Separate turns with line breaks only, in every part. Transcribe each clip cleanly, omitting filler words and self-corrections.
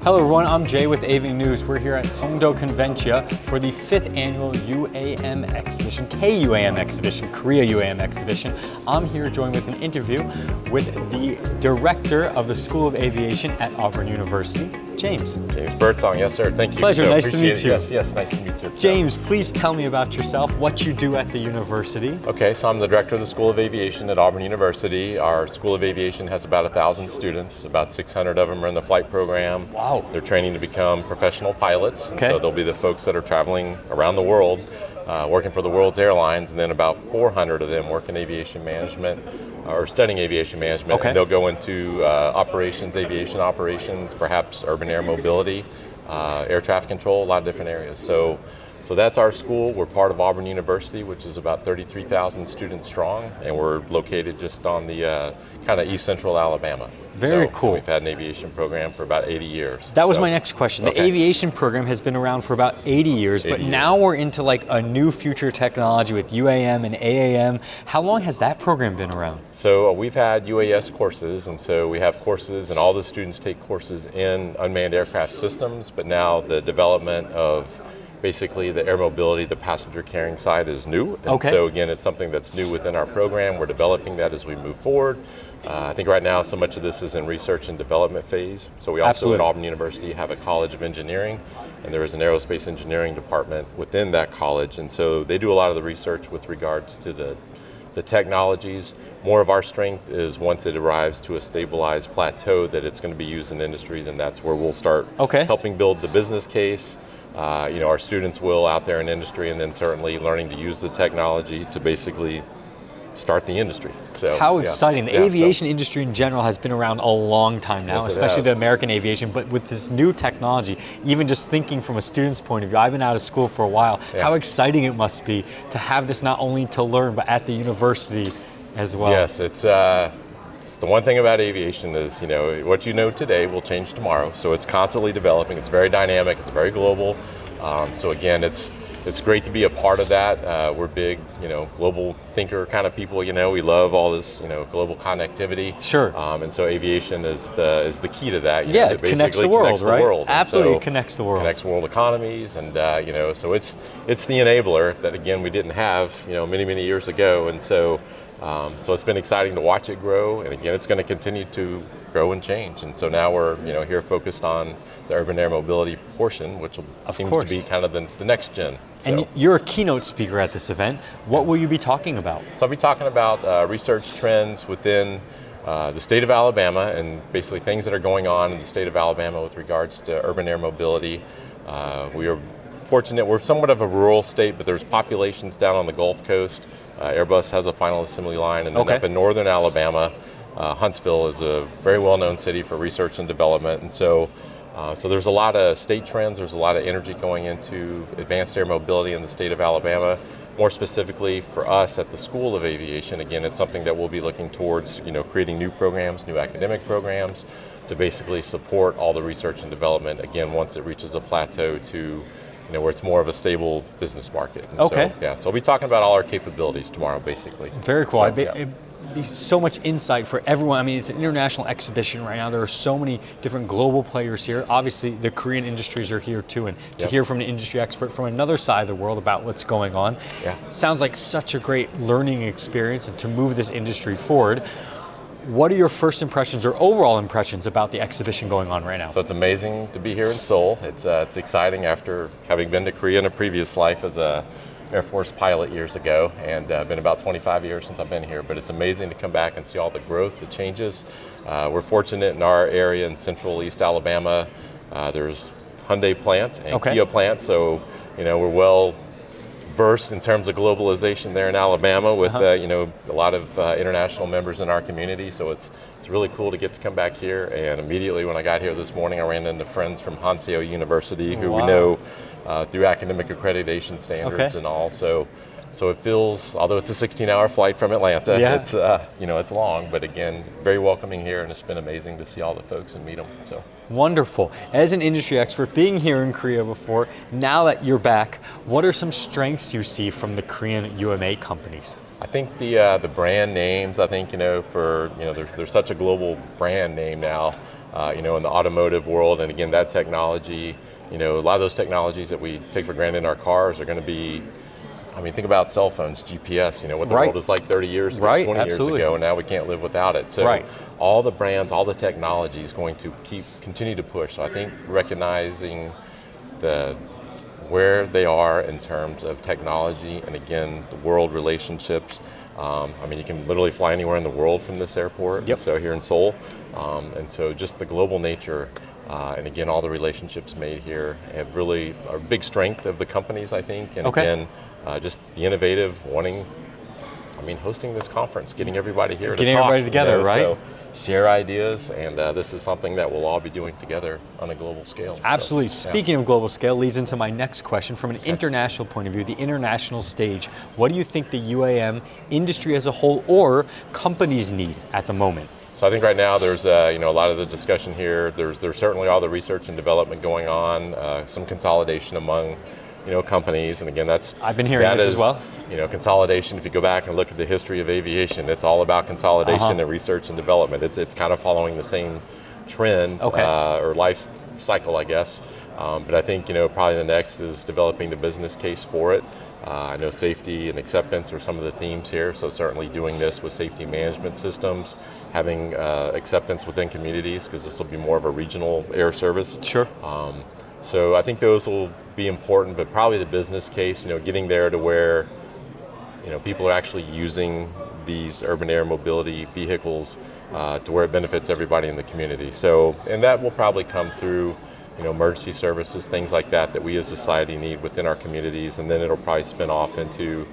Hello everyone, I'm Jay with Avian News. We're here at 송도컨벤시아 for the 5th annual UAM exhibition, K-UAM exhibition, Korea UAM exhibition. I'm here joined with an interview with the director of the School of Aviation at Auburn University, James.
James Birdsong이, yes sir, thank you.
Pleasure, nice to meet you.
Yes, nice to meet you.
James, please tell me about yourself, what you do at the university.
Okay, so I'm the director of the School of Aviation at Auburn University. Our School of Aviation has about 1,000 students, about 600 of them are in the flight program.
Wow.
They're training to become professional pilots.
Okay.
So they'll be the folks that are traveling around the world, working for the world's airlines, and then about 400 of them work in aviation management or studying aviation management.
Okay.
And they'll go into operations, aviation operations, perhaps urban air mobility, air traffic control, a lot of different areas. So that's our school. We're part of Auburn University, which is about 33,000 students strong, and we're located just on the kind of east central Alabama.
Very cool.
We've had an aviation program for about 80 years.
That was my next question.
Okay.
The aviation program has been around for about 80 years, but now we're into like a new future technology with UAM and AAM. How long has that program been around?
So we've had UAS courses, and so we have courses, and all the students take courses in unmanned aircraft systems, but now the development of basically the air mobility, the passenger carrying side is new. And
okay.
So again, it's something that's new within our program. We're developing that as we move forward. I think right now so much of this is in research and development phase. So we also at Auburn University have a College of Engineering, and there is an aerospace engineering department within that college. And so they do a lot of the research with regards to the technologies. More of our strength is once it arrives to a stabilized plateau that it's going to be used in industry, then that's where we'll start helping build the business case. Our students will out there in industry, and then certainly learning to use the technology to basically start the industry. So
how exciting. The aviation industry in general has been around a long time now, especially the American aviation, but with this new technology, even just thinking from a student's point of view, I've been out of school for a while, how exciting it must be to have this not only to learn, but at the university as well.
Yes, it's the one thing about aviation is, what you know today will change tomorrow. So it's constantly developing. It's very dynamic. It's very global. So again, it's great to be a part of that. We're big, global thinker kind of people. We love all this, global connectivity.
Sure.
And so aviation is the key to that.
It connects the world,
connects the world.
Absolutely, connects the world.
Connects world economies, and so it's the enabler that again we didn't have, many years ago, and so. So it's been exciting to watch it grow, and again, it's going to continue to grow and change. And so now we're, here focused on the urban air mobility portion, which seems to be kind of the next gen. So.
And you're a keynote speaker at this event. What will you be talking about?
So I'll be talking about research trends within the state of Alabama, and basically things that are going on in the state of Alabama with regards to urban air mobility. We are fortunate, we're somewhat of a rural state, but there's populations down on the Gulf Coast. Airbus has a final assembly line, and then up in northern Alabama, Huntsville is a very well-known city for research and development, and so there's a lot of state trends, there's a lot of energy going into advanced air mobility in the state of Alabama. More specifically for us at the School of Aviation, again, it's something that we'll be looking towards, creating new programs, new academic programs to basically support all the research and development, again, once it reaches a plateau to where it's more of a stable business market. And so I'll be talking about all our capabilities tomorrow, basically.
Very cool. It'd be so much insight for everyone. I mean, it's an international exhibition right now. There are so many different global players here. Obviously, the Korean industries are here too, and to hear from an industry expert from another side of the world about what's going on, sounds like such a great learning experience and to move this industry forward. What are your first impressions or overall impressions about the exhibition going on right now?
So it's amazing to be here in Seoul. It's exciting after having been to Korea in a previous life as a Air Force pilot years ago, and been about 25 years since I've been here, but it's amazing to come back and see all the growth, the changes. We're fortunate in our area in central East Alabama. There's Hyundai plants and Kia plants, so we're well versed in terms of globalization there in Alabama with a lot of international members in our community, so it's really cool to get to come back here. And immediately when I got here this morning, I ran into friends from Hanseo University who we know through academic accreditation standards and all. So it feels, although it's a 16-hour flight from Atlanta, it's it's long, but again, very welcoming here, and it's been amazing to see all the folks and meet them. So
wonderful. As an industry expert, being here in Korea before, now that you're back, what are some strengths you see from the Korean UMA companies?
I think the brand names. I think there's such a global brand name now. in the automotive world. And again, that technology, a lot of those technologies that we take for granted in our cars are going to be, think about cell phones, GPS, what the world was like 30 years ago, 20 years ago, and now we can't live without it. So all the brands, all the technology is going to continue to push. So I think recognizing where they are in terms of technology and again, the world relationships. You can literally fly anywhere in the world from this airport.
Yep.
So here in Seoul. And so just the global nature and again, all the relationships made here have really are a big strength of the companies, I think. And again, just the innovative hosting this conference, getting everybody here to talk.
Getting everybody together, right?
So share ideas, and this is something that we'll all be doing together on a global scale.
Absolutely. Speaking of global scale, leads into my next question. From an international point of view, the international stage, what do you think the UAM industry as a whole or companies need at the moment?
So I think right now there's a lot of the discussion here. There's certainly all the research and development going on, some consolidation among companies, and again
I've been hearing this as well.
Consolidation. If you go back and look at the history of aviation, it's all about consolidation and research and development. It's kind of following the same trend or life cycle, I guess. But I think probably the next is developing the business case for it. I know safety and acceptance are some of the themes here, so certainly doing this with safety management systems, having acceptance within communities, because this will be more of a regional air service.
Sure.
So I think those will be important, but probably the business case, getting there to where people are actually using these urban air mobility vehicles to where it benefits everybody in the community. So, and that will probably come through emergency services, things like that we as a society need within our communities, and then it'll probably spin off into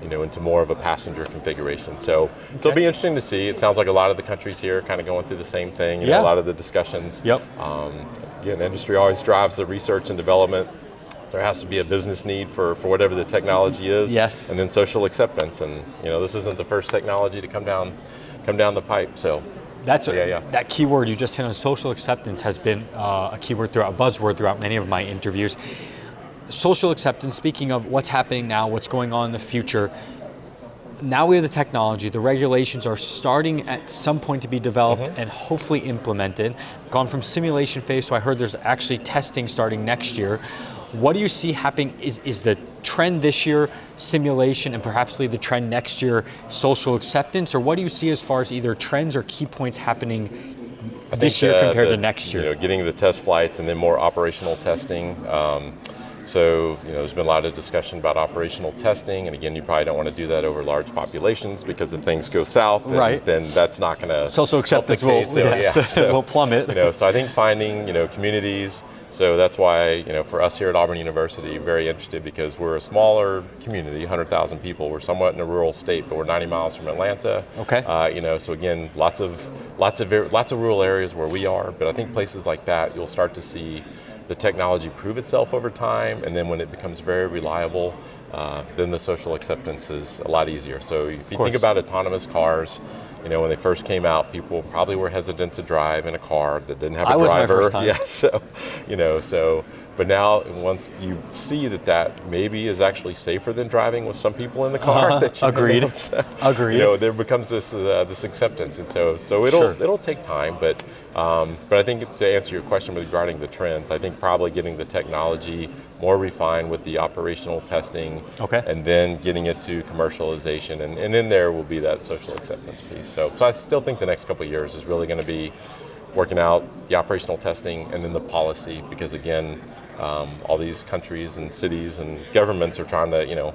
into more of a passenger configuration. So it'll be interesting to see. It sounds like a lot of the countries here are kind of going through the same thing, a lot of the discussions.
Yep.
Again, industry always drives the research and development. There has to be a business need for whatever the technology is.
Yes.
And then social acceptance. And this isn't the first technology to come down the pipe. So
that keyword you just hit on, social acceptance, has been a keyword throughout, a buzzword throughout many of my interviews. Social acceptance, speaking of what's happening now, what's going on in the future, now we have the technology, the regulations are starting at some point to be developed and hopefully implemented. Gone from simulation phase to I heard there's actually testing starting next year. What do you see happening? Is the trend this year simulation and perhaps the trend next year social acceptance, or what do you see as far as either trends or key points happening this year compared to next year?
Getting the test flights and then more operational testing. So, there's been a lot of discussion about operational testing, and again, you probably don't want to do that over large populations because if things go south, then that's not going to
social acceptance will plummet.
So I think finding communities. So that's why for us here at Auburn University, very interested because we're a smaller community, 100,000 people. We're somewhat in a rural state, but we're 90 miles from Atlanta.
Okay.
So again, lots of rural areas where we are, but I think places like that, you'll start to see the technology prove itself over time, and then when it becomes very reliable, then the social acceptance is a lot easier. So if you think about autonomous cars, when they first came out, people probably were hesitant to drive in a car that didn't have a driver.
Was my first time.
Yeah, but now once you see that maybe is actually safer than driving with some people in the car.
Agreed. Agreed.
There becomes this acceptance, and so it'll take time, but I think to answer your question regarding the trends, I think probably getting the technology more refined with the operational testing, and then getting it to commercialization, and then there will be that social acceptance piece. So I still think the next couple of years is really going to be working out the operational testing and then the policy, because again, all these countries and cities and governments are trying to,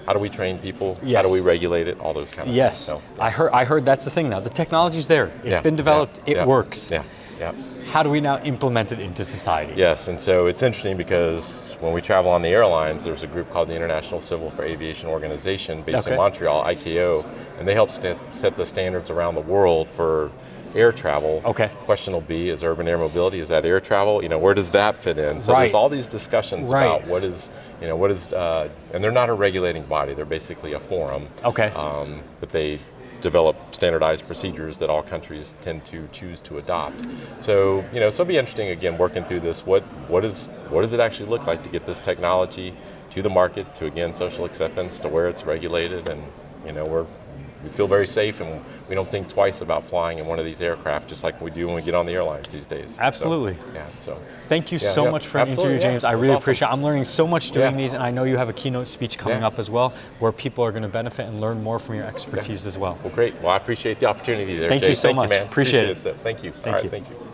how do we train people?
Yes.
How do we regulate it? All those kind of things.
Yes,
So,
I heard that's the thing now. The technology's there. It's been developed. It works.
Yeah.
How do we now implement it into society?
Yes, and so it's interesting because when we travel on the airlines, there's a group called the International Civil for Aviation Organization based in Montreal, ICAO, and they help set the standards around the world for air travel. Question will be, is urban air mobility, is that air travel? Where does that fit in? So there's all these discussions about what is, and they're not a regulating body, they're basically a forum. But they develop standardized procedures that all countries tend to choose to adopt. So, so it'll be interesting, again, working through this. What does it actually look like to get this technology to the market, to, again, social acceptance, to where it's regulated, and, we're we feel very safe, and we don't think twice about flying in one of these aircraft, just like we do when we get on the airlines these days.
Absolutely.
So, yeah. So.
Thank you so much for the interview, James. I really appreciate it. I'm learning so much doing these, and I know you have a keynote speech coming up as well, where people are going to benefit and learn more from your expertise as well.
Well, great. Well, I appreciate the opportunity there.
Thank
Jay.
you so
Thank
much.
You, man.
Appreciate it.
Thank you.
Thank you.
Thank you.